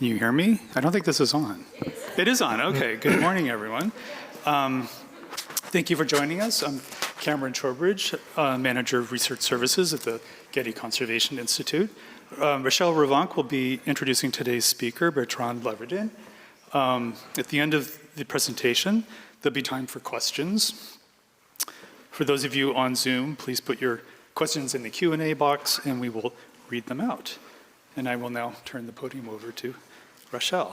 Can you hear me? I don't think this is on. It is on, okay. Good morning, everyone. Thank you for joining us. I'm Cameron Trowbridge, Manager of Research Services at the Getty Conservation Institute. Rachel Revanque will be introducing today's speaker, Bertrand Lavédrine. At the end of the presentation, there'll be time for questions. For those of you on Zoom, please put your questions in the Q&A box and we will read them out. And I will now turn the podium over to Rachel.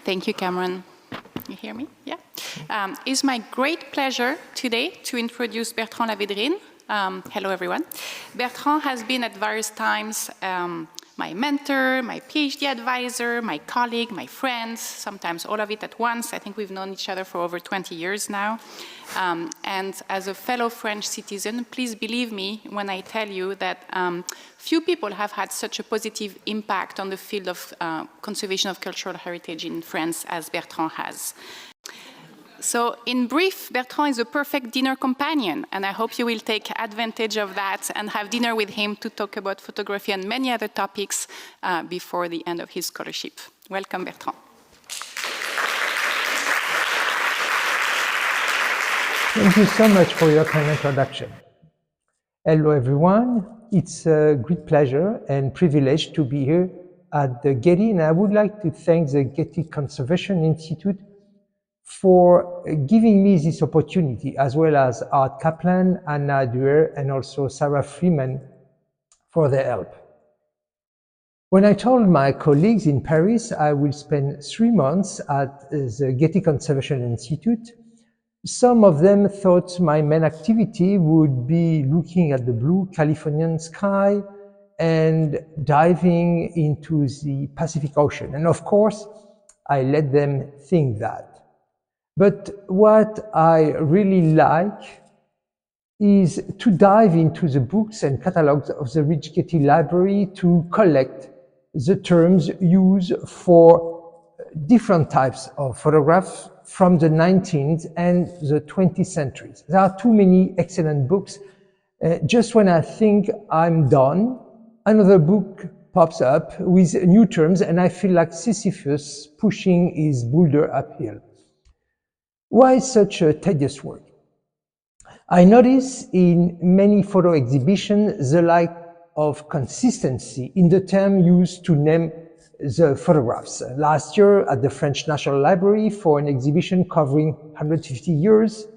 Thank you, Cameron. You hear me? Yeah. It's my great pleasure today to introduce Bertrand Lavédrine. Hello, everyone. Bertrand has been at various times my mentor, my PhD advisor, my colleague, my friend, sometimes all of it at once. I think we've known each other for over 20 years now. And as a fellow French citizen, please believe me when I tell you that few people have had such a positive impact on the field of conservation of cultural heritage in France as Bertrand has. So in brief, Bertrand is a perfect dinner companion, and I hope you will take advantage of that and have dinner with him to talk about photography and many other topics before the end of his scholarship. Welcome, Bertrand. Thank you so much for your kind introduction. Hello, everyone. It's a great pleasure and privilege to be here at the Getty, and I would like to thank the Getty Conservation Institute for giving me this opportunity, as well as Art Kaplan, Anna Duer, and also Sarah Freeman for their help. When I told my colleagues in Paris I will spend 3 months at the Getty Conservation Institute, some of them thought my main activity would be looking at the blue Californian sky and diving into the Pacific Ocean. And of course, I let them think that. But what I really like is to dive into the books and catalogs of the Rich Getty Library to collect the terms used for different types of photographs from the 19th and the 20th centuries. There are too many excellent books. Just when I think I'm done, another book pops up with new terms and I feel like Sisyphus pushing his boulder uphill. Why such a tedious work? I notice in many photo exhibitions the lack of consistency in the term used to name the photographs. Last year at the French National Library for an exhibition covering 150 years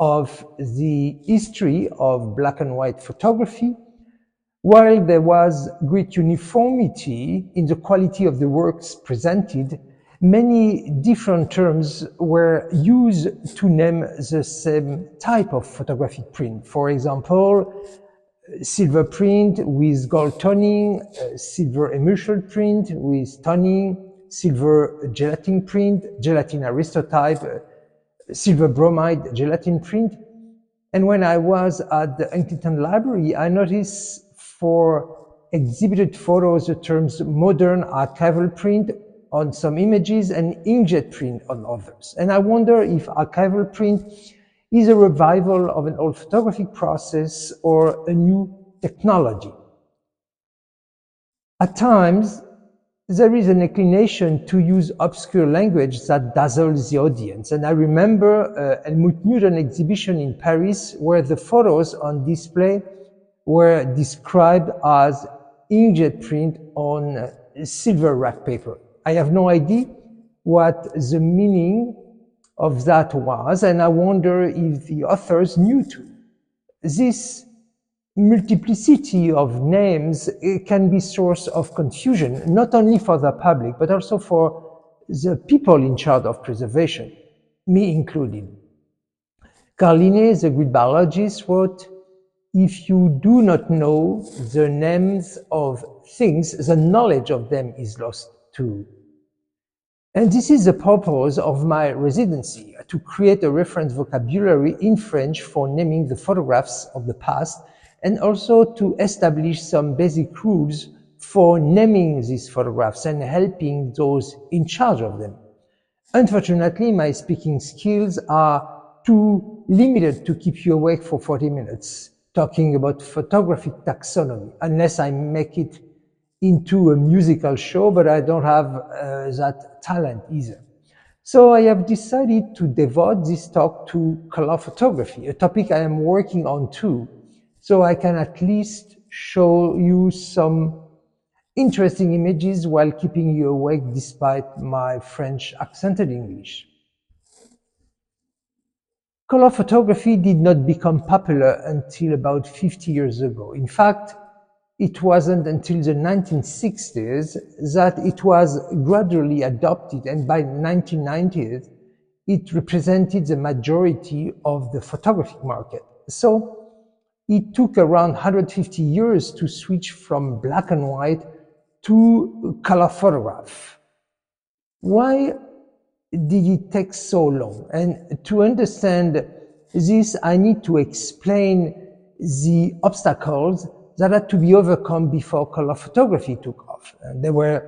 of the history of black and white photography, while there was great uniformity in the quality of the works presented, many different terms were used to name the same type of photographic print. For example, silver print with gold toning, silver emulsion print with toning, silver gelatin print, gelatin aristotype, silver bromide gelatin print. And when I was at the Huntington Library, I noticed for exhibited photos the terms modern archival print on some images and inkjet print on others. And I wonder if archival print is a revival of an old photographic process or a new technology. At times, there is an inclination to use obscure language that dazzles the audience. And I remember Helmut Newton exhibition in Paris where the photos on display were described as inkjet print on silver wrap paper. I have no idea what the meaning of that was, and I wonder if the authors knew too. This multiplicity of names can be source of confusion, not only for the public, but also for the people in charge of preservation, me included. Carl Linné, the great biologist, wrote, "If you do not know the names of things, the knowledge of them is lost too." And this is the purpose of my residency, to create a reference vocabulary in French for naming the photographs of the past, and also to establish some basic rules for naming these photographs and helping those in charge of them. Unfortunately, my speaking skills are too limited to keep you awake for 40 minutes. talking about photographic taxonomy, unless I make it into a musical show, but I don't have that talent either. So I have decided to devote this talk to color photography, a topic I am working on too, so I can at least show you some interesting images while keeping you awake despite my French accented English. Color photography did not become popular until about 50 years ago. In fact, it wasn't until the 1960s that it was gradually adopted, and by 1990s, it represented the majority of the photographic market. So it took around 150 years to switch from black and white to color photograph. Why did it take so long? And to understand this, I need to explain the obstacles that had to be overcome before color photography took off. And there were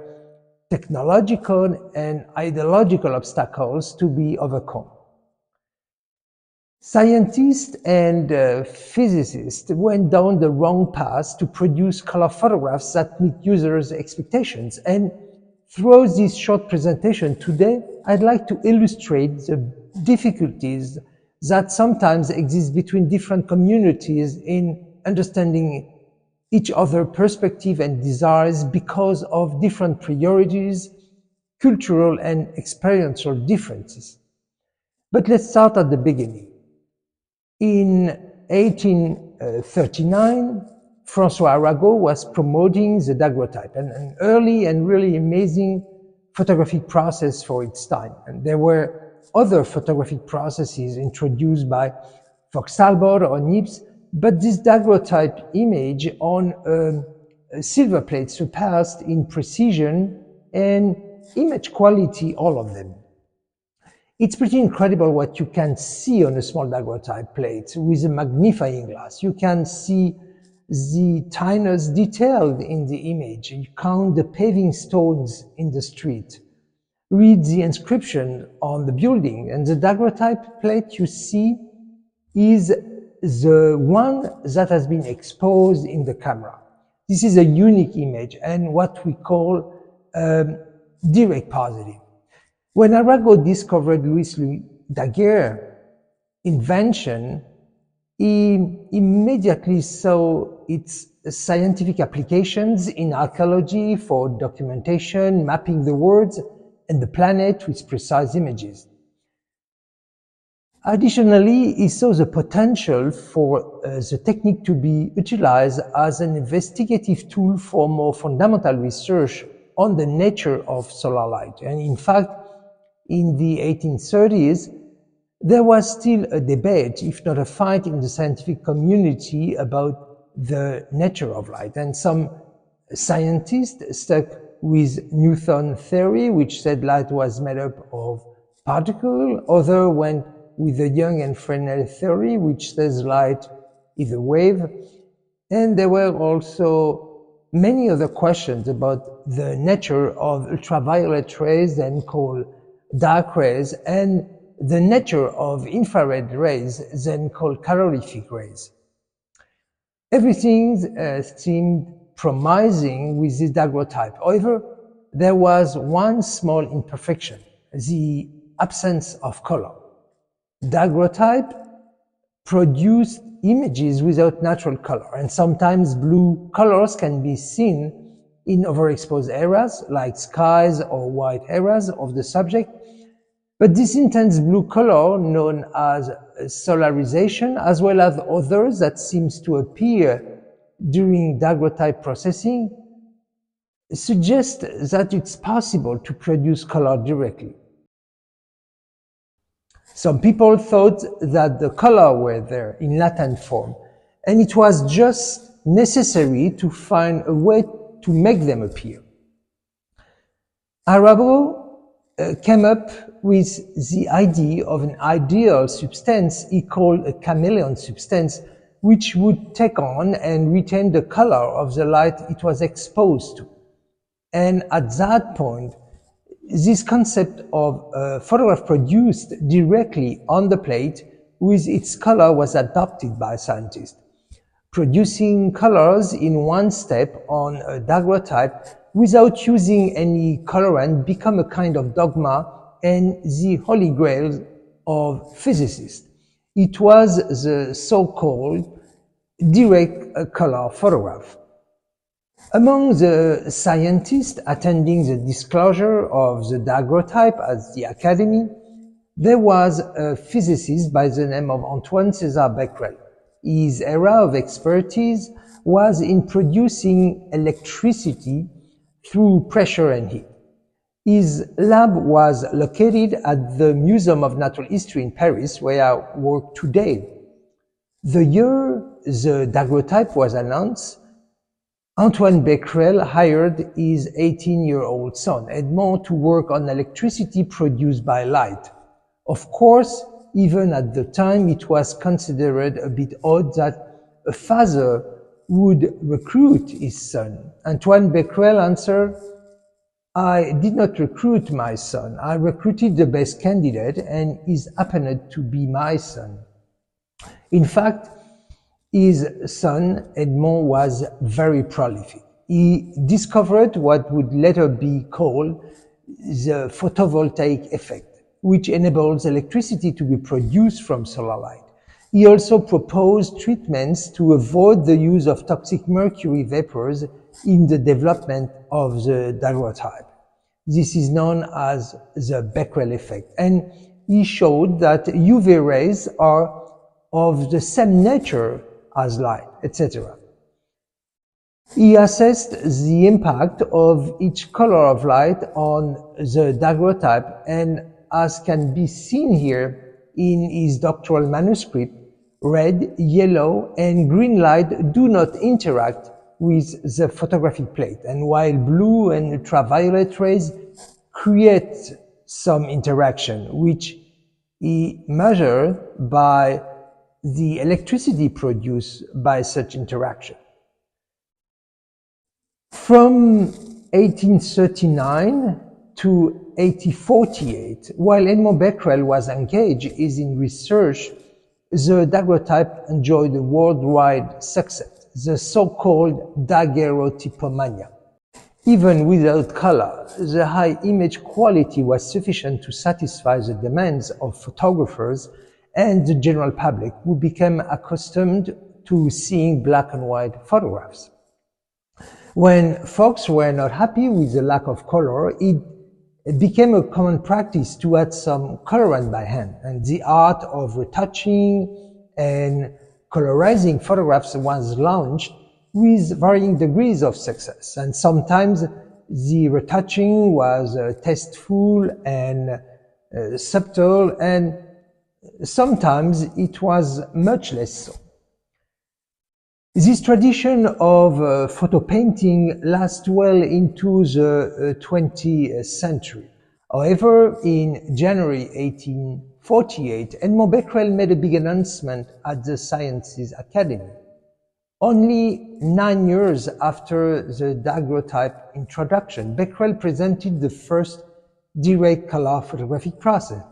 technological and ideological obstacles to be overcome. Scientists and physicists went down the wrong path to produce color photographs that meet users' expectations. And throughout this short presentation today, I'd like to illustrate the difficulties that sometimes exist between different communities in understanding each other's perspective and desires because of different priorities, cultural and experiential differences. But let's start at the beginning. In 1839, François Arago was promoting the daguerreotype, an early and really amazing photographic process for its time. And there were other photographic processes introduced by Fox-Talbot or Niepce, but this daguerreotype image on a silver plate surpassed in precision and image quality all of them. It's pretty incredible what you can see on a small daguerreotype plate with a magnifying glass. You can see the tiniest detail in the image. You count the paving stones in the street. Read the inscription on the building. And the daguerreotype plate you see is the one that has been exposed in the camera. This is a unique image and what we call direct positive. When Arago discovered Louis Daguerre's invention, he immediately saw its scientific applications in archaeology for documentation, mapping the world and the planet with precise images. Additionally, he saw the potential for the technique to be utilized as an investigative tool for more fundamental research on the nature of solar light. And in fact, in the 1830s, there was still a debate, if not a fight, in the scientific community about the nature of light. And some scientists stuck with Newton's theory, which said light was made up of particles. Others went with the Young and Fresnel theory, which says light is a wave. And there were also many other questions about the nature of ultraviolet rays, then called dark rays, and the nature of infrared rays, then called calorific rays. Everything seemed promising with this daguerreotype. However, there was one small imperfection, the absence of color. Daguerreotype produced images without natural color, and sometimes blue colors can be seen in overexposed areas, like skies or white areas of the subject. But this intense blue color, known as solarization, as well as others that seems to appear during daguerreotype processing, suggest that it's possible to produce color directly. Some people thought that the color were there in latent form, and it was just necessary to find a way to make them appear. Arago came up with the idea of an ideal substance he called a chameleon substance, which would take on and retain the color of the light it was exposed to. And at that point, this concept of a photograph produced directly on the plate with its color was adopted by scientists. producing colors in one step on a daguerreotype without using any colorant become a kind of dogma and the holy grail of physicists. It was the so-called direct color photograph. Among the scientists attending the disclosure of the daguerreotype at the Academy, there was a physicist by the name of Antoine César Becquerel. His area of expertise was in producing electricity through pressure and heat. His lab was located at the Museum of Natural History in Paris, where I work today. The year the daguerreotype was announced, Antoine Becquerel hired his 18-year-old son, Edmond, to work on electricity produced by light. Of course, even at the time, it was considered a bit odd that a father would recruit his son. Antoine Becquerel answered, "I did not recruit my son. I recruited the best candidate, and he's happened to be my son." In fact, his son, Edmond, was very prolific. He discovered what would later be called the photovoltaic effect, which enables electricity to be produced from solar light. He also proposed treatments to avoid the use of toxic mercury vapors in the development of the daguerreotype. This is known as the Becquerel effect, and he showed that UV rays are of the same nature as light, etc. He assessed the impact of each color of light on the daguerreotype, and as can be seen here in his doctoral manuscript, red, yellow, and green light do not interact with the photographic plate, and while blue and ultraviolet rays create some interaction, which he measured by the electricity produced by such interaction. From 1839 to 1848, while Edmond Becquerel was engaged in research, the daguerreotype enjoyed a worldwide success, the so-called daguerreotypomania. Even without color, the high image quality was sufficient to satisfy the demands of photographers and the general public, who became accustomed to seeing black and white photographs. When folks were not happy with the lack of color, it became a common practice to add some colorant by hand, and the art of retouching and colorizing photographs was launched with varying degrees of success. And sometimes the retouching was tasteful and subtle, and sometimes it was much less so. This tradition of photo painting lasts well into the 20th century. However, in January 1848, Edmond Becquerel made a big announcement at the Sciences Academy. Only 9 years after the daguerreotype introduction, Becquerel presented the first direct color photographic process.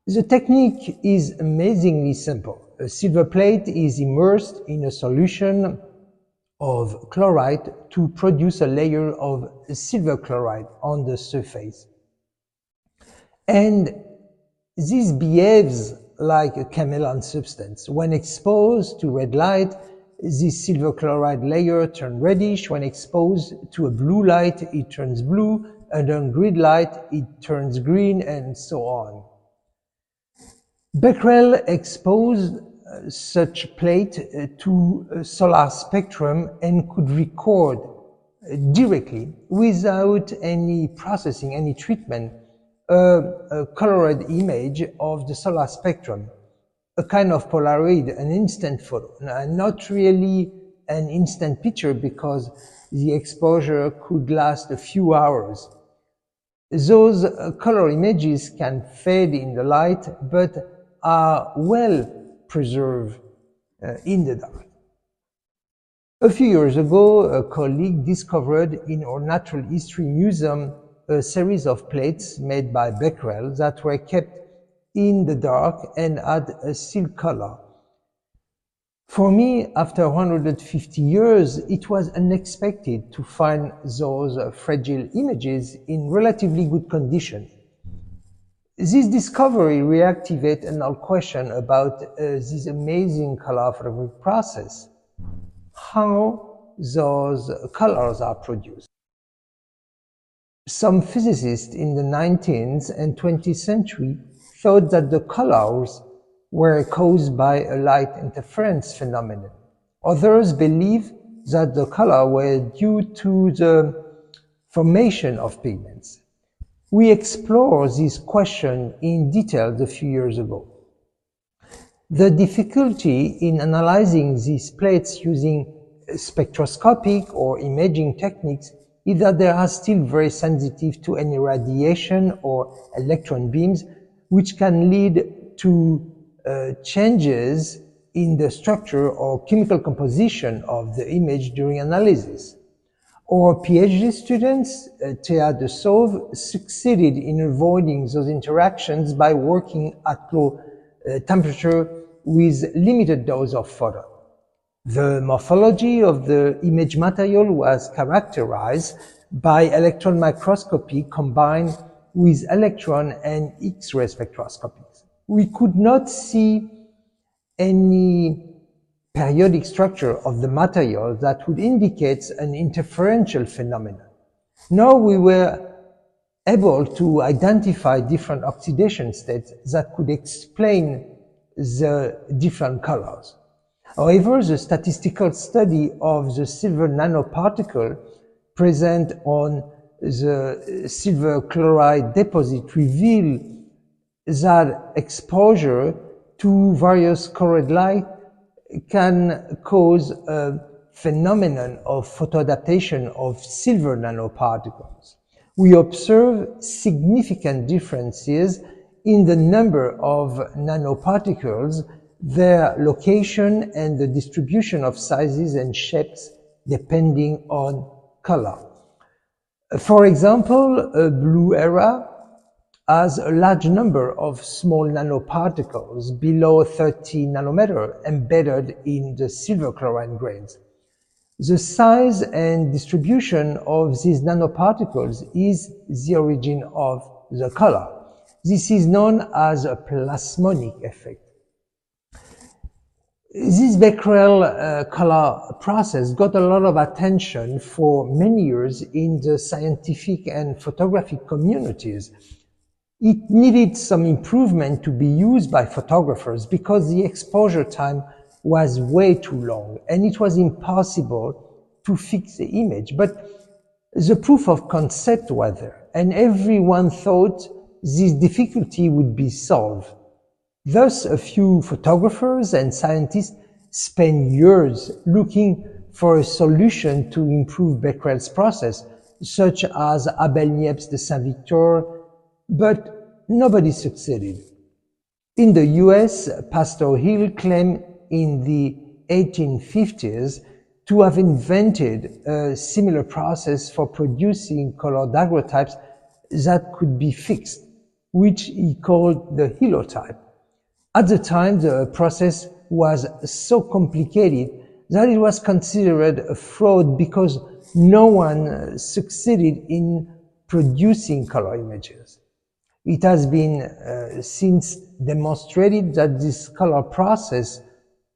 The technique is amazingly simple. A silver plate is immersed in a solution of chloride to produce a layer of silver chloride on the surface. And this behaves like a chameleon substance. When exposed to red light, this silver chloride layer turns reddish. When exposed to a blue light, it turns blue. Under green light, it turns green, and so on. Becquerel exposed such plate to a solar spectrum and could record directly, without any processing, any treatment, a colored image of the solar spectrum, a kind of Polaroid, an instant photo. Not really an instant picture, because the exposure could last a few hours. Those color images can fade in the light, but are well preserved in the dark. A few years ago, a colleague discovered in our Natural History Museum a series of plates made by Becquerel that were kept in the dark and had a silk color. For me, after 150 years, it was unexpected to find those fragile images in relatively good condition. This discovery reactivated an old question about this amazing color photographic process, how those colors are produced. Some physicists in the 19th and 20th century thought that the colors were caused by a light interference phenomenon. Others believe that the color were due to the formation of pigments. We explored this question in detail a few years ago. The difficulty in analyzing these plates using spectroscopic or imaging techniques is that they are still very sensitive to any radiation or electron beams, which can lead to changes in the structure or chemical composition of the image during analysis. Our PhD students, Thea de Sauve, succeeded in avoiding those interactions by working at low temperature with limited dose of photon. The morphology of the image material was characterized by electron microscopy combined with electron and X-ray spectroscopy. We could not see any periodic structure of the material that would indicate an interferential phenomenon. Nor we were able to identify different oxidation states that could explain the different colors. However, the statistical study of the silver nanoparticle present on the silver chloride deposit revealed that exposure to various colored light can cause a phenomenon of photoadaptation of silver nanoparticles. We observe significant differences in the number of nanoparticles, their location, and the distribution of sizes and shapes depending on color. For example, a blue area has a large number of small nanoparticles below 30 nanometer embedded in the silver chloride grains. The size and distribution of these nanoparticles is the origin of the color. This is known as a plasmonic effect. This Becquerel color process got a lot of attention for many years in the scientific and photographic communities. It needed some improvement to be used by photographers because the exposure time was way too long and it was impossible to fix the image. But the proof of concept was there, and everyone thought this difficulty would be solved. Thus, a few photographers and scientists spent years looking for a solution to improve Becquerel's process, such as Abel Niepce de Saint-Victor, but nobody succeeded. In the US, Pastor Hill claimed in the 1850s to have invented a similar process for producing color daguerreotypes that could be fixed, which he called the holotype. At the time, the process was so complicated that it was considered a fraud because no one succeeded in producing color images. It has been since demonstrated that this color process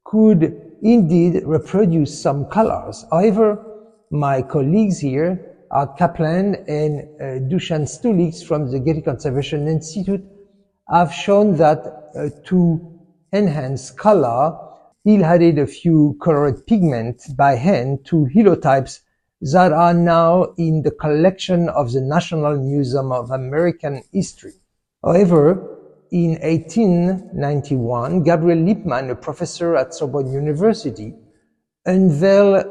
could indeed reproduce some colors. However, my colleagues here, Art Kaplan and Dusan Stulix from the Getty Conservation Institute, have shown that to enhance color, he added a few colored pigments by hand to holotypes that are now in the collection of the National Museum of American History. However, in 1891, Gabriel Lippmann, a professor at Sorbonne University, unveiled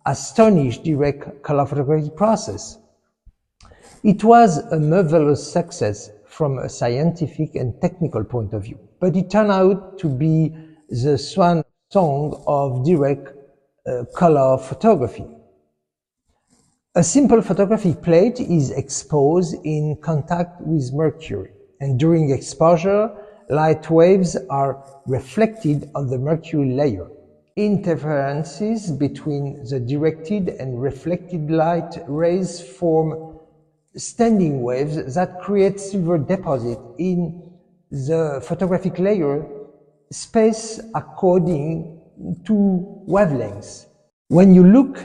astonished direct color photography process. It was a marvelous success from a scientific and technical point of view, but it turned out to be the swan song of direct color photography. A simple photographic plate is exposed in contact with mercury, and during exposure, light waves are reflected on the mercury layer. Interferences between the directed and reflected light rays form standing waves that create silver deposit in the photographic layer space according to wavelengths. When you look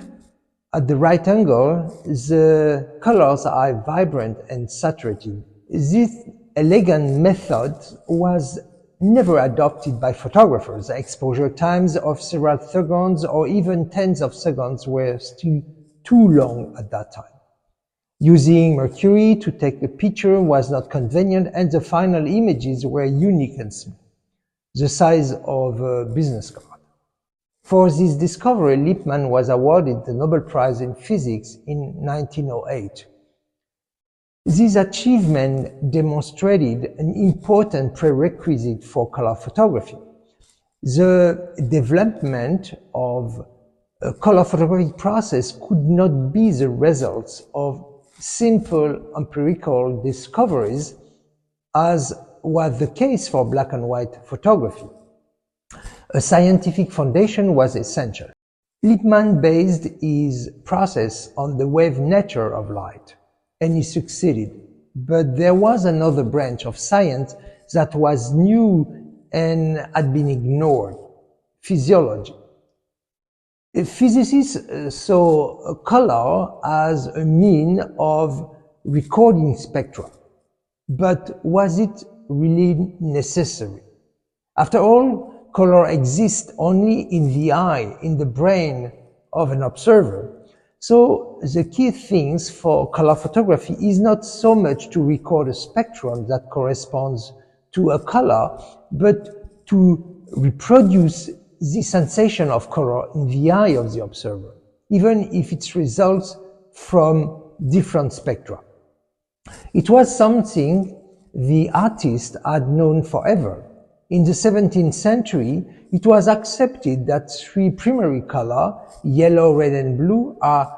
at the right angle, the colors are vibrant and saturated. This elegant method was never adopted by photographers. Exposure times of several seconds or even tens of seconds were still too long at that time. Using mercury to take a picture was not convenient, and the final images were unique and small, the size of a business card. For this discovery, Lippmann was awarded the Nobel Prize in Physics in 1908. This achievement demonstrated an important prerequisite for color photography. The development of a color photographic process could not be the result of simple empirical discoveries, as was the case for black and white photography. A scientific foundation was essential. Lippmann based his process on the wave nature of light, and he succeeded. But there was another branch of science that was new and had been ignored: physiology. Physicists saw color as a mean of recording spectra. But was it really necessary? After all, color exists only in the eye, in the brain of an observer. So the key things for color photography is not so much to record a spectrum that corresponds to a color, but to reproduce the sensation of color in the eye of the observer, even if it results from different spectra. It was something the artist had known forever. In the 17th century, it was accepted that three primary colors, yellow, red, and blue, are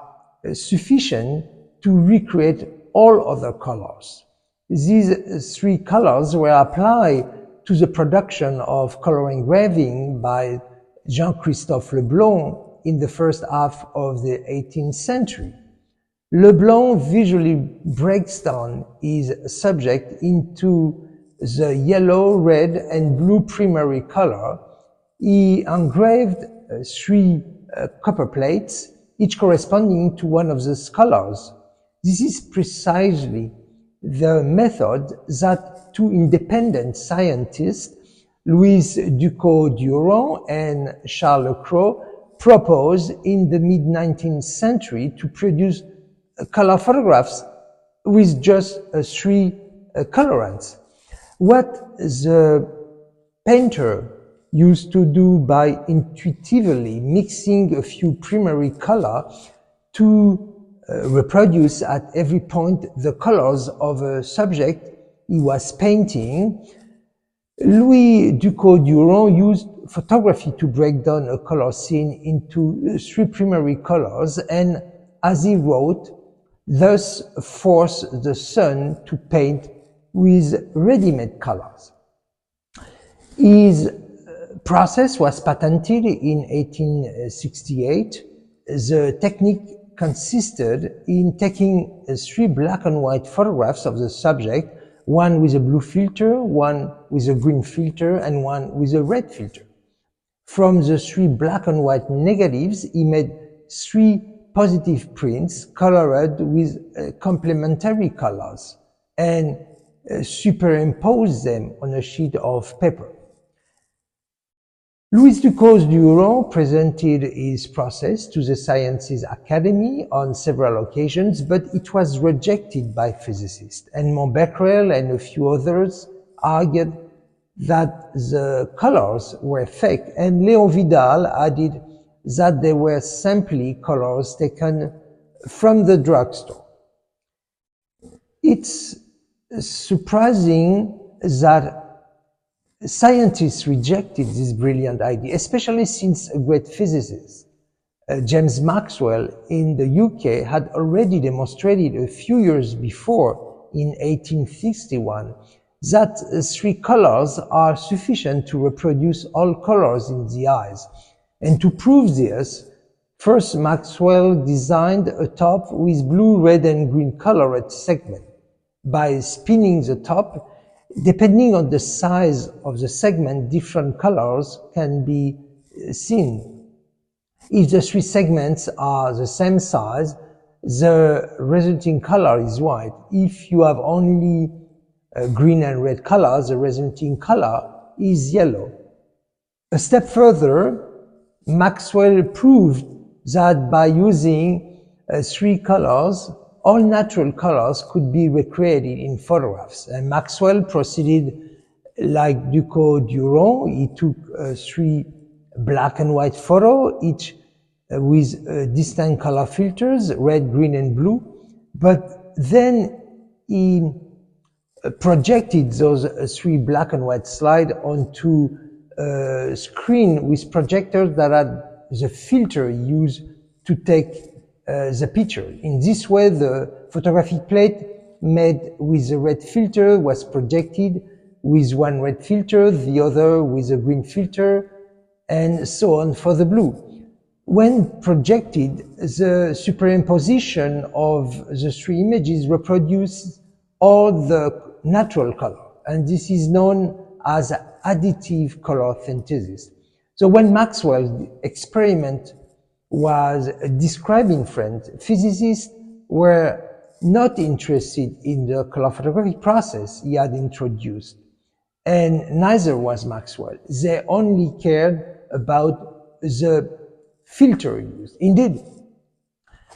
sufficient to recreate all other colors. These three colors were applied to the production of color engraving by Jean-Christophe Leblanc in the first half of the 18th century. Leblanc visually breaks down his subject into the yellow, red, and blue primary color. He engraved three copper plates, each corresponding to one of those colors. This is precisely the method that two independent scientists, Louis Ducos-Durand and Charles Lecros, proposed in the mid-19th century to produce color photographs with just three colorants. What the painter used to do by intuitively mixing a few primary colors to reproduce at every point the colors of a subject he was painting, Louis Ducos-Durand used photography to break down a color scene into three primary colors and, as he wrote, thus force the sun to paint with ready-made colors. His process was patented in 1868. The technique consisted in taking three black and white photographs of the subject, one with a blue filter, one with a green filter, and one with a red filter. From the three black and white negatives, he made three positive prints colored with complementary colors and superimposed them on a sheet of paper. Louis Ducos-Durand presented his process to the Sciences Academy on several occasions, but it was rejected by physicists. Edmond Becquerel and a few others argued that the colors were fake, and Léon Vidal added that they were simply colors taken from the drugstore. It's surprising that scientists rejected this brilliant idea, especially since a great physicist, James Maxwell in the UK, had already demonstrated a few years before, in 1861, that three colors are sufficient to reproduce all colors in the eyes. And to prove this, first Maxwell designed a top with blue, red, and green colored segment. By spinning the top, depending on the size of the segment, different colors can be seen. If the three segments are the same size, the resulting color is white. If you have only green and red colors, the resulting color is yellow. A step further, Maxwell proved that by using three colors, all natural colors could be recreated in photographs. And Maxwell proceeded like Ducot-Durand. He took three black and white photos, each with distinct color filters, red, green, and blue. But then he projected those three black and white slides onto a screen with projectors that had the filter used to take the picture. In this way, the photographic plate made with the red filter was projected with one red filter, the other with a green filter, and so on for the blue. When projected, the superimposition of the three images reproduces all the natural color, and this is known as additive color synthesis. So when Maxwell's experiment was described in France, physicists were not interested in the color photographic process he had introduced, and neither was Maxwell. They only cared about the filter used. Indeed,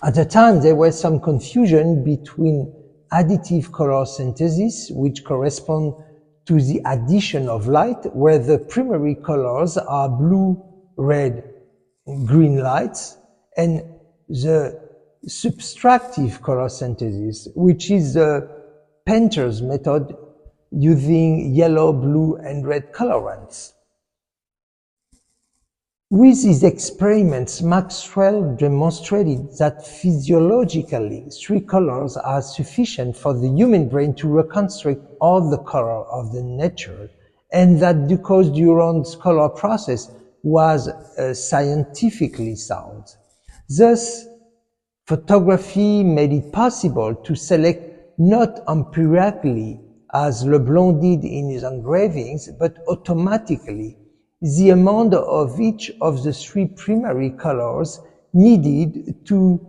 at the time there was some confusion between additive color synthesis, which correspond to the addition of light, where the primary colors are blue, red, green lights, and the subtractive color synthesis, which is the painter's method using yellow, blue, and red colorants. With his experiments, Maxwell demonstrated that physiologically, three colors are sufficient for the human brain to reconstruct all the color of the nature, and that Ducot-Durand's color process was scientifically sound. Thus, photography made it possible to select not empirically, as Leblond did in his engravings, but automatically the amount of each of the three primary colors needed to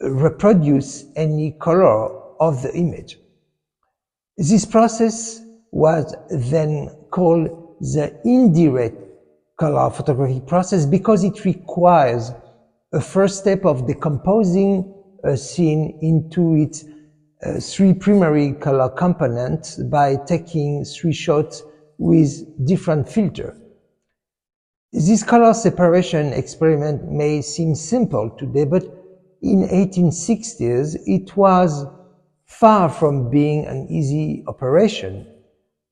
reproduce any color of the image. This process was then called the indirect color photography process because it requires a first step of decomposing a scene into its three primary color components by taking three shots with different filters. This color separation experiment may seem simple today, but in 1860s, it was far from being an easy operation.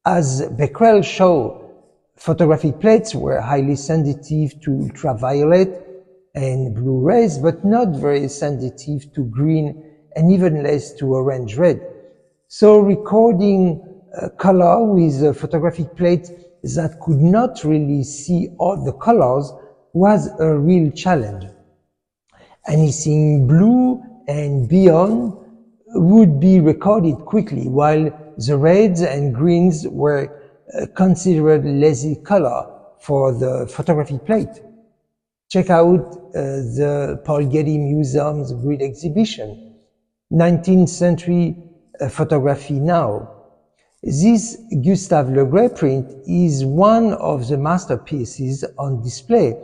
As Becquerel showed, photographic plates were highly sensitive to ultraviolet and blue rays, but not very sensitive to green and even less to orange red. So recording color with a photographic plate that could not really see all the colors was a real challenge. Anything blue and beyond would be recorded quickly, while the reds and greens were considered lazy color for the photographic plate. Check out the Paul Getty Museum's grid exhibition, 19th century photography now. This Gustave Le Gray print is one of the masterpieces on display.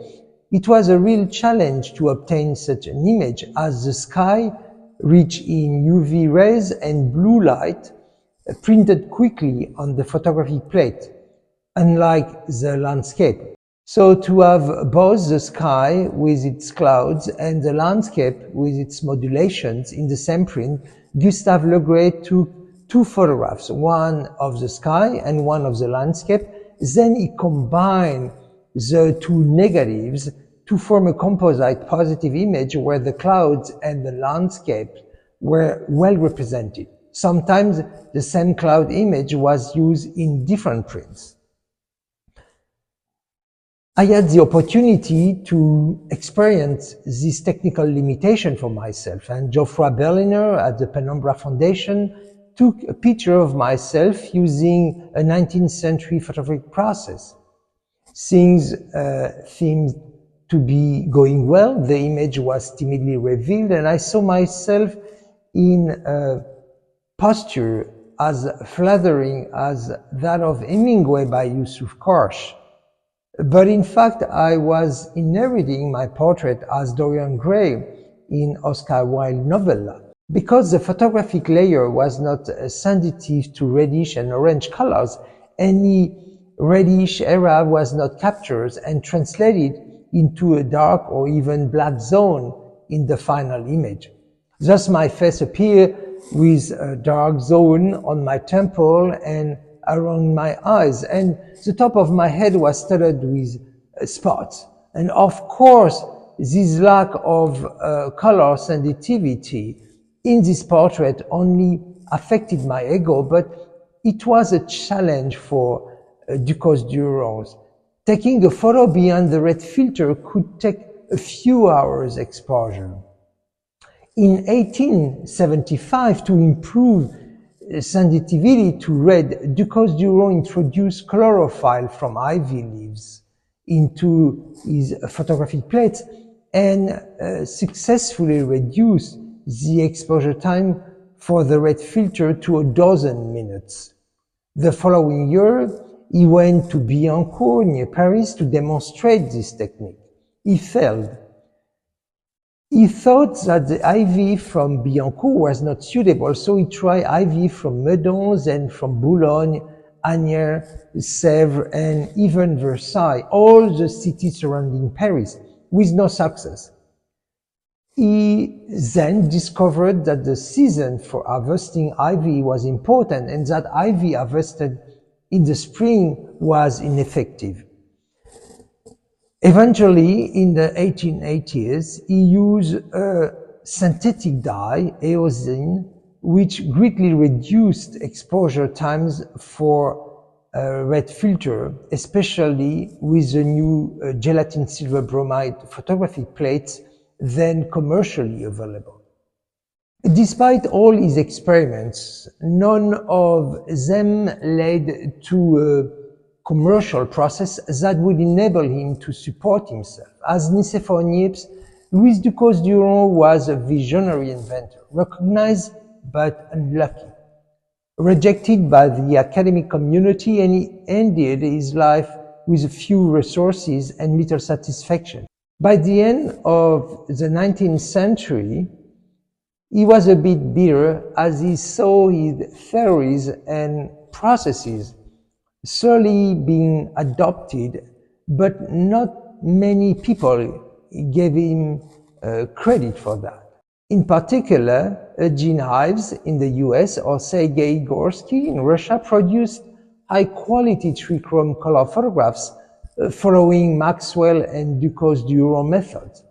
It was a real challenge to obtain such an image, as the sky, rich in UV rays and blue light, printed quickly on the photographic plate, unlike the landscape. So to have both the sky with its clouds and the landscape with its modulations in the same print, Gustave Le Gray took two photographs, one of the sky and one of the landscape. Then he combined the two negatives to form a composite positive image where the clouds and the landscape were well represented. Sometimes the same cloud image was used in different prints. I had the opportunity to experience this technical limitation for myself, and Geoffroy Berliner at the Penumbra Foundation took a picture of myself using a 19th century photographic process. Things seemed to be going well, the image was timidly revealed, and I saw myself in a posture as flattering as that of Hemingway by Yusuf Karsh. But in fact, I was inheriting my portrait as Dorian Gray in Oscar Wilde novella. Because the photographic layer was not sensitive to reddish and orange colors, any reddish area was not captured and translated into a dark or even black zone in the final image. Thus my face appeared with a dark zone on my temple and around my eyes, and the top of my head was studded with spots. And of course, this lack of color sensitivity in this portrait only affected my ego, but it was a challenge for Ducos-Durand. Taking a photo beyond the red filter could take a few hours exposure. In 1875, to improve sensitivity to red, Ducos-Durand introduced chlorophyll from ivy leaves into his photographic plates and successfully reduced the exposure time for the red filter to 12 minutes. The following year, he went to Billancourt near Paris to demonstrate this technique. He failed. He thought that the ivy from Billancourt was not suitable, so he tried ivy from Meudon and from Boulogne, Agnières, Sèvres, and even Versailles, all the cities surrounding Paris, with no success. He then discovered that the season for harvesting ivy was important and that ivy harvested in the spring was ineffective. Eventually, in the 1880s, he used a synthetic dye, eosine, which greatly reduced exposure times for red filter, especially with the new gelatin silver bromide photographic plates then commercially available. Despite all his experiments, none of them led to a commercial process that would enable him to support himself. As Nicéphore Niepce, Louis Ducos-Durand was a visionary inventor, recognized but unlucky, rejected by the academic community, and he ended his life with few resources and little satisfaction. By the end of the 19th century, he was a bit bitter as he saw his theories and processes slowly being adopted, but not many people gave him credit for that. In particular, Eugene Ives in the US or Sergei Gorsky in Russia produced high-quality trichrome color photographs following Maxwell and Ducos-Durand methods.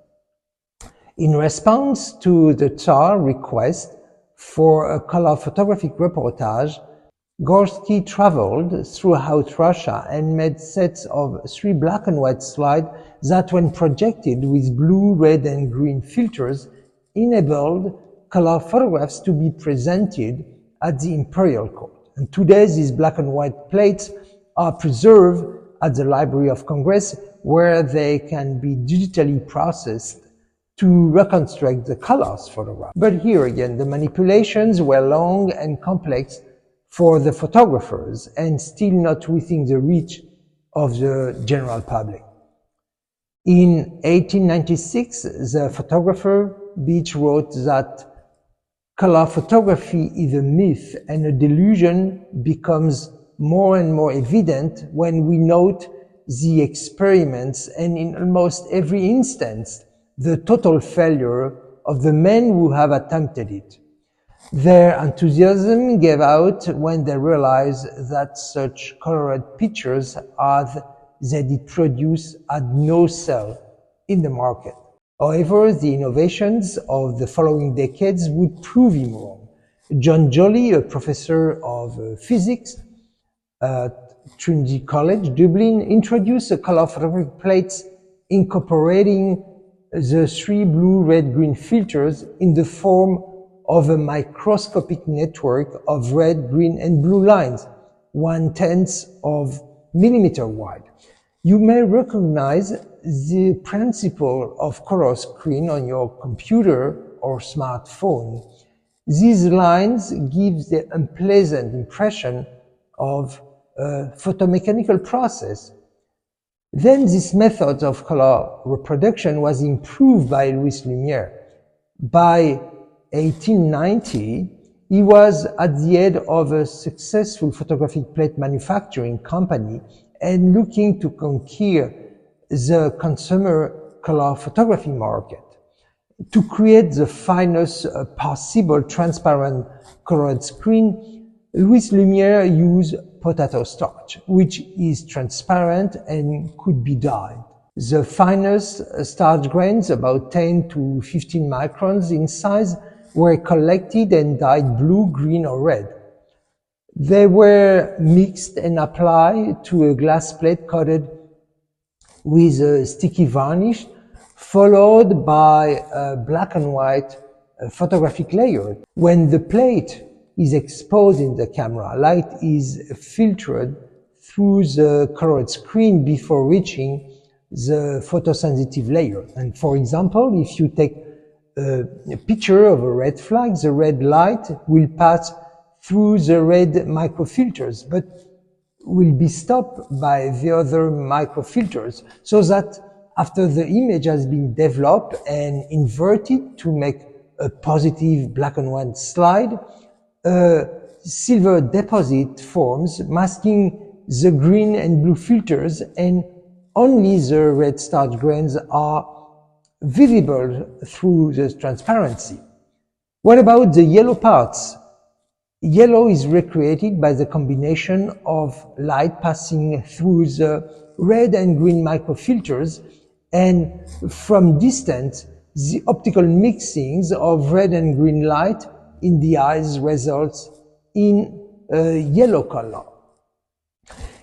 In response to the Tsar request for a color photographic reportage, Gorsky traveled throughout Russia and made sets of 3 black and white slides that, when projected with blue, red, and green filters, enabled color photographs to be presented at the Imperial Court. And today, these black and white plates are preserved at the Library of Congress, where they can be digitally processed to reconstruct the colors photographed. But here again, the manipulations were long and complex for the photographers and still not within the reach of the general public. In 1896, the photographer Beach wrote that color photography is a myth and a delusion becomes more and more evident when we note the experiments and in almost every instance the total failure of the men who have attempted it. Their enthusiasm gave out when they realized that such colored pictures as they did produce had no sale in the market. However, the innovations of the following decades would prove him wrong. John Jolly, a professor of physics at Trinity College, Dublin, introduced a color photographic plates incorporating the three blue, red, green filters in the form of a microscopic network of red, green, and blue lines, 1/10 of millimeter wide. You may recognize the principle of color screen on your computer or smartphone. These lines give the unpleasant impression of a photomechanical process. Then this method of color reproduction was improved by Louis Lumière. By 1890, he was at the head of a successful photographic plate manufacturing company and looking to conquer the consumer color photography market. To create the finest possible transparent colored screen, Louis Lumière used potato starch, which is transparent and could be dyed. The finest starch grains, about 10 to 15 microns in size, were collected and dyed blue, green, or red. They were mixed and applied to a glass plate coated with a sticky varnish, followed by a black and white photographic layer. When the plate is exposed in the camera, light is filtered through the colored screen before reaching the photosensitive layer. And for example, if you take a picture of a red flag, the red light will pass through the red microfilters, but will be stopped by the other microfilters, so that after the image has been developed and inverted to make a positive black and white slide, a silver deposit forms, masking the green and blue filters, and only the red starch grains are visible through the transparency. What about the yellow parts? Yellow is recreated by the combination of light passing through the red and green microfilters, and from distance, the optical mixings of red and green light in the eyes results in a yellow color.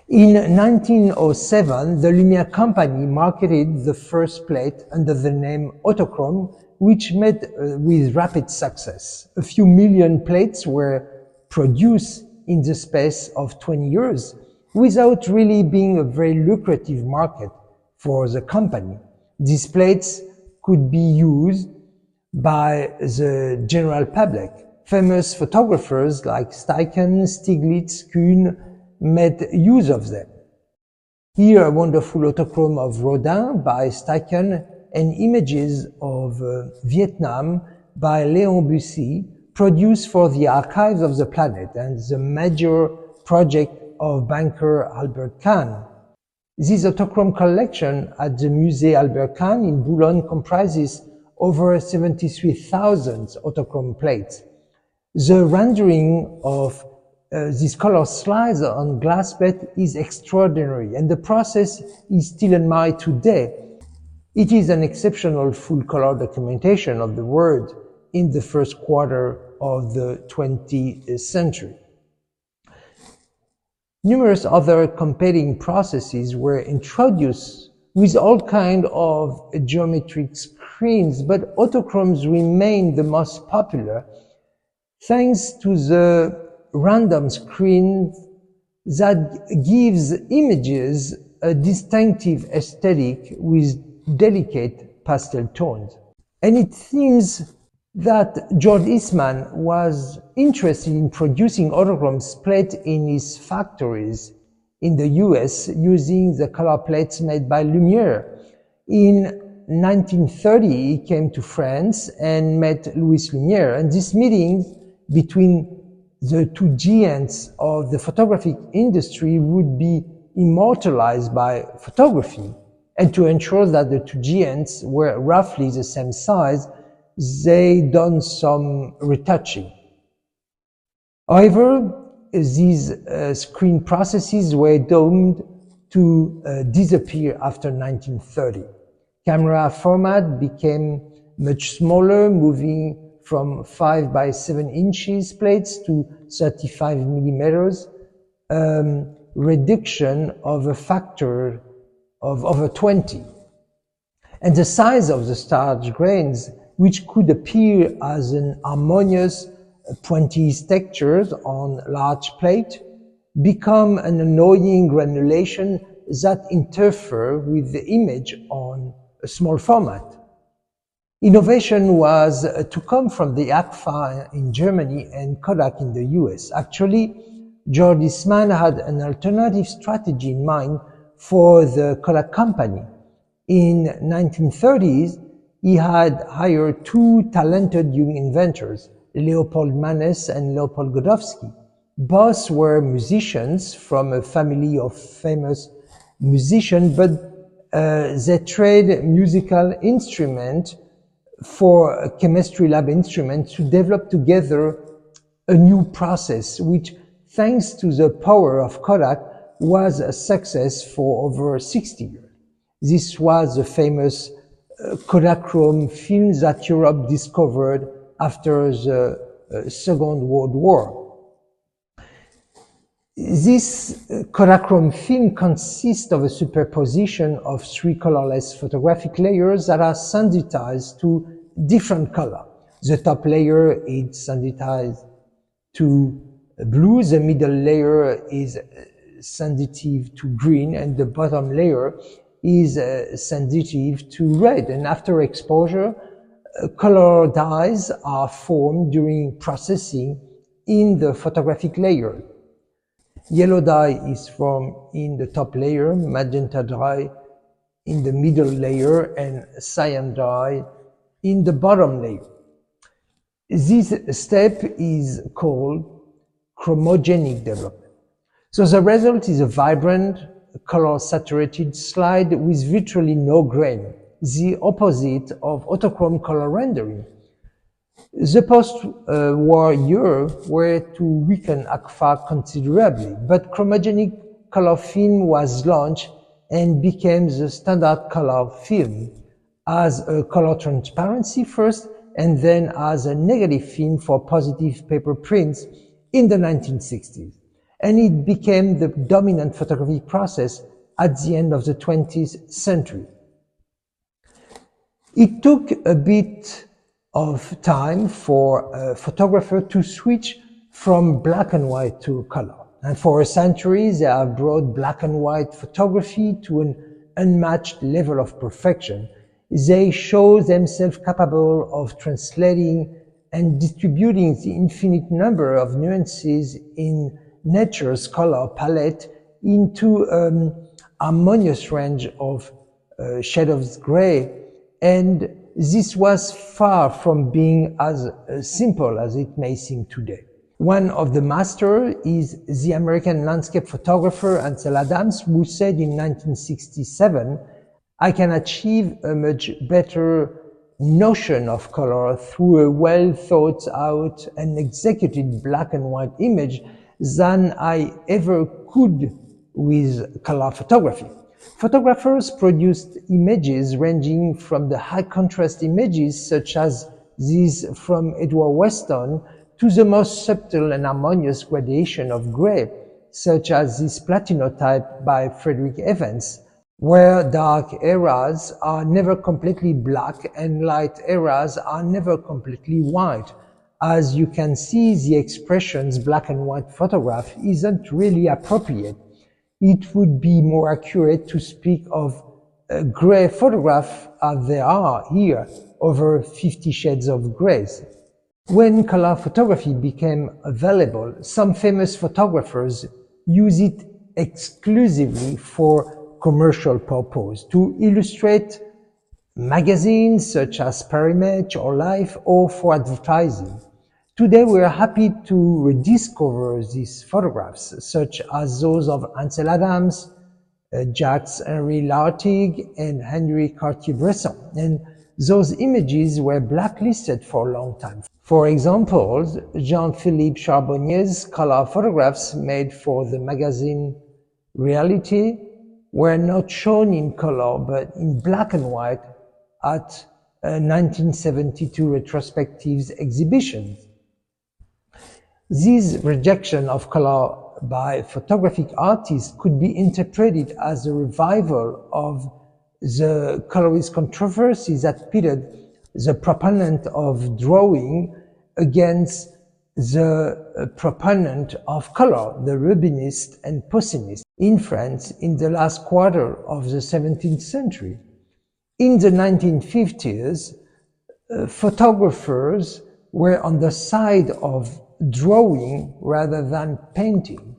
In 1907, the Lumière company marketed the first plate under the name autochrome, which met with rapid success. A few million plates were produced in the space of 20 years without really being a very lucrative market for the company. These plates could be used by the general public. Famous photographers like Steichen, Stiglitz, Kuhn made use of them. Here a wonderful autochrome of Rodin by Steichen and images of Vietnam by Léon Bussy, produced for the Archives of the Planet and the major project of banker Albert Kahn. This autochrome collection at the Musée Albert Kahn in Boulogne comprises over 73,000 autochrome plates. The rendering of these color slides on glass plate is extraordinary, and the process is still admired today. It is an exceptional full color documentation of the world in the first quarter of the 20th century. Numerous other competing processes were introduced with all kinds of geometric screens, but autochromes remain the most popular thanks to the random screen that gives images a distinctive aesthetic with delicate pastel tones. And it seems that George Eastman was interested in producing autochromes plate in his factories in the US using the color plates made by Lumière. In 1930, he came to France and met Louis Lumière, and this meeting between the two giants of the photographic industry would be immortalized by photography. And to ensure that the two giants were roughly the same size, they done some retouching. However, these screen processes were doomed to disappear after 1930. Camera format became much smaller, moving from 5 by 7 inches plates to 35 millimeters, reduction of a factor of over 20. And the size of the starch grains, which could appear as an harmonious pointillist textures on large plate, become an annoying granulation that interfere with the image on a small format. Innovation was to come from the ACFA in Germany and Kodak in the US. Actually, George Lippmann had an alternative strategy in mind for the Kodak company. In 1930s, he had hired two talented young inventors, Leopold Mannes and Leopold Godowski. Both were musicians from a family of famous musicians, but they trade musical instruments for a chemistry lab instrument to develop together a new process, which, thanks to the power of Kodak, was a success for over 60 years. This was the famous Kodachrome film that Europe discovered after the Second World War. This Kodachrome film consists of a superposition of three colorless photographic layers that are sensitized to different color. The top layer is sensitized to blue, the middle layer is sensitive to green, and the bottom layer is sensitive to red. And after exposure, color dyes are formed during processing in the photographic layer. Yellow dye is formed in the top layer, magenta dye in the middle layer, and cyan dye in the bottom layer. This step is called chromogenic development. So the result is a vibrant, color-saturated slide with virtually no grain, the opposite of autochrome color rendering. The post-war years were to weaken ACFA considerably, but chromogenic color film was launched and became the standard color film as a color transparency first, and then as a negative film for positive paper prints in the 1960s. And it became the dominant photography process at the end of the 20th century. It took a bit of time for a photographer to switch from black and white to color. And for a century, they have brought black and white photography to an unmatched level of perfection. They show themselves capable of translating and distributing the infinite number of nuances in nature's color palette into an harmonious range of shades of gray. And this was far from being as simple as it may seem today. One of the masters is the American landscape photographer Ansel Adams, who said in 1967, "I can achieve a much better notion of color through a well thought out and executed black and white image than I ever could with color photography." Photographers produced images ranging from the high contrast images such as these from Edward Weston to the most subtle and harmonious gradation of gray, such as this platinotype by Frederick Evans, where dark areas are never completely black and light areas are never completely white. As you can see, the expressions black and white photograph isn't really appropriate. It would be more accurate to speak of a gray photograph as there are here, over 50 shades of grays. When color photography became available, some famous photographers use it exclusively for commercial purpose, to illustrate magazines such as Parimage or Life, or for advertising. Today we are happy to rediscover these photographs, such as those of Ansel Adams, Jacques-Henri Lartigue, and Henri Cartier-Bresson. And those images were blacklisted for a long time. For example, Jean-Philippe Charbonnier's color photographs made for the magazine Reality were not shown in color, but in black and white at 1972 retrospectives exhibitions. This rejection of color by photographic artists could be interpreted as a revival of the colorist controversy that pitted the proponent of drawing against the proponent of color, the Rubinist and Possinist, in France in the last quarter of the 17th century. In the 1950s, photographers were on the side of drawing rather than painting.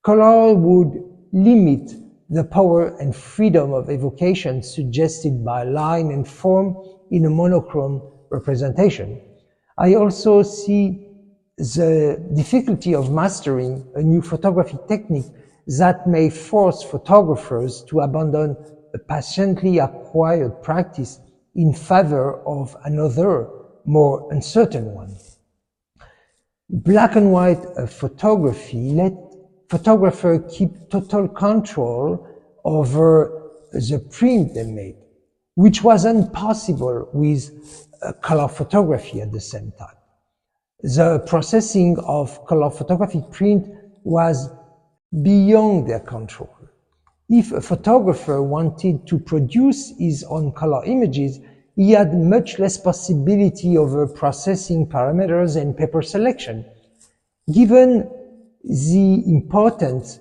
Color would limit the power and freedom of evocation suggested by line and form in a monochrome representation. I also see the difficulty of mastering a new photographic technique that may force photographers to abandon a patiently acquired practice in favor of another, more uncertain one. Black and white photography let photographers keep total control over the print they made, which was impossible with color photography at the same time. The processing of color photographic print was beyond their control. If a photographer wanted to produce his own color images, he had much less possibility over processing parameters and paper selection. Given the importance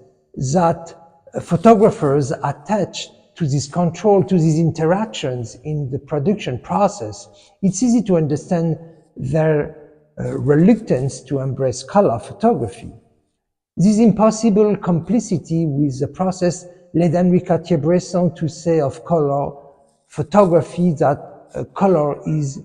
that photographers attach to this control, to these interactions in the production process, it's easy to understand their reluctance to embrace color photography. This impossible complicity with the process led Henri Cartier-Bresson to say of color photography that color is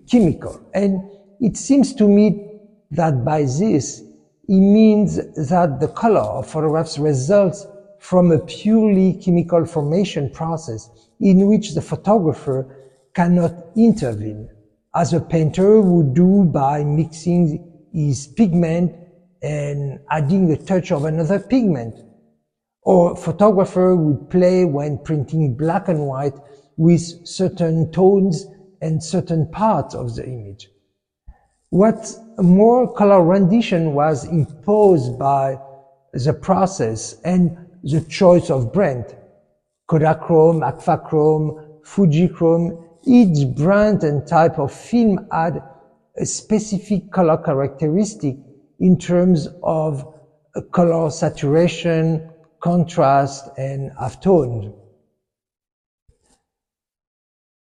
chemical. And it seems to me that by this, he means that the color of photographs results from a purely chemical formation process in which the photographer cannot intervene, as a painter would do by mixing his pigment and adding a touch of another pigment. Or a photographer would play when printing black and white with certain tones and certain parts of the image. What more, color rendition was imposed by the process and the choice of brand. Kodachrome, Agfachrome, Fujichrome, each brand and type of film had a specific color characteristic in terms of color saturation, contrast, and halftone.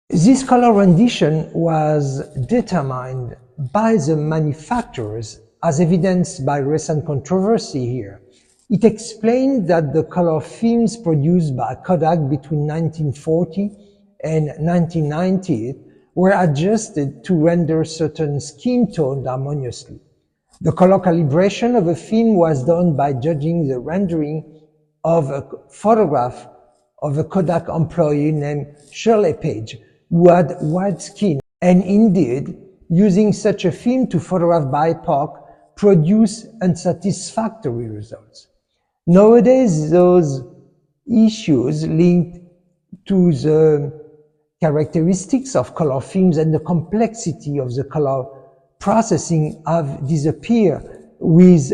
This color rendition was determined by the manufacturers, as evidenced by recent controversy here. It explained that the color films produced by Kodak between 1940 and 1990 were adjusted to render certain skin tones harmoniously. The color calibration of a film was done by judging the rendering of a photograph of a Kodak employee named Shirley Page, who had white skin, and indeed, using such a film to photograph BIPOC produced unsatisfactory results. Nowadays, those issues linked to the characteristics of color films and the complexity of the color processing have disappeared with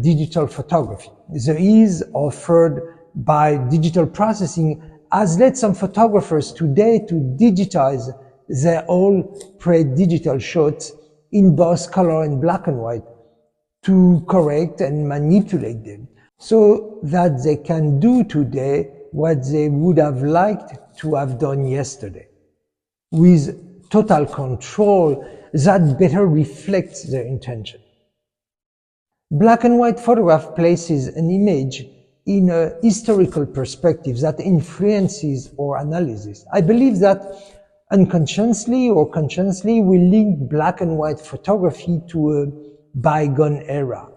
digital photography. The ease offered by digital processing has led some photographers today to digitize their own pre-digital shots in both color and black and white to correct and manipulate them so that they can do today what they would have liked to have done yesterday, with total control that better reflects their intention. Black and white photograph places an image in a historical perspective that influences our analysis. I believe that unconsciously or consciously we link black and white photography to a bygone era.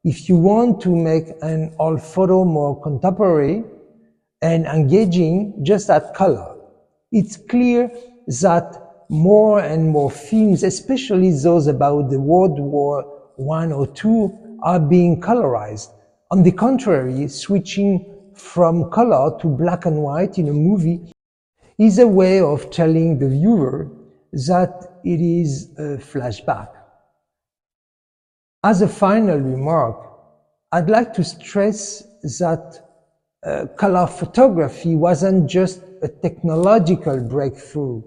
If you want to make an old photo more contemporary and engaging, just add color. It's clear that more and more films, especially those about the World War I or II, are being colorized. On the contrary, switching from color to black and white in a movie is a way of telling the viewer that it is a flashback. As a final remark, I'd like to stress that color photography wasn't just a technological breakthrough.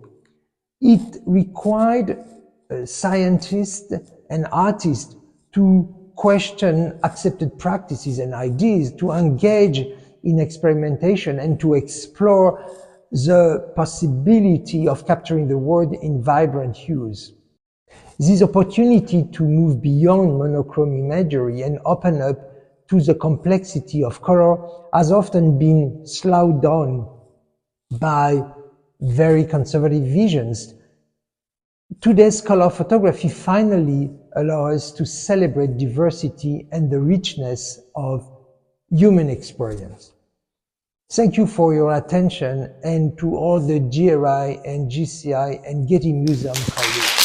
It required scientists and artists to question accepted practices and ideas, to engage in experimentation, and to explore the possibility of capturing the world in vibrant hues. This opportunity to move beyond monochrome imagery and open up to the complexity of color has often been slowed down by very conservative visions. Today's color photography finally allows us to celebrate diversity and the richness of human experience. Thank you for your attention, and to all the GRI and GCI and Getty Museum colleagues.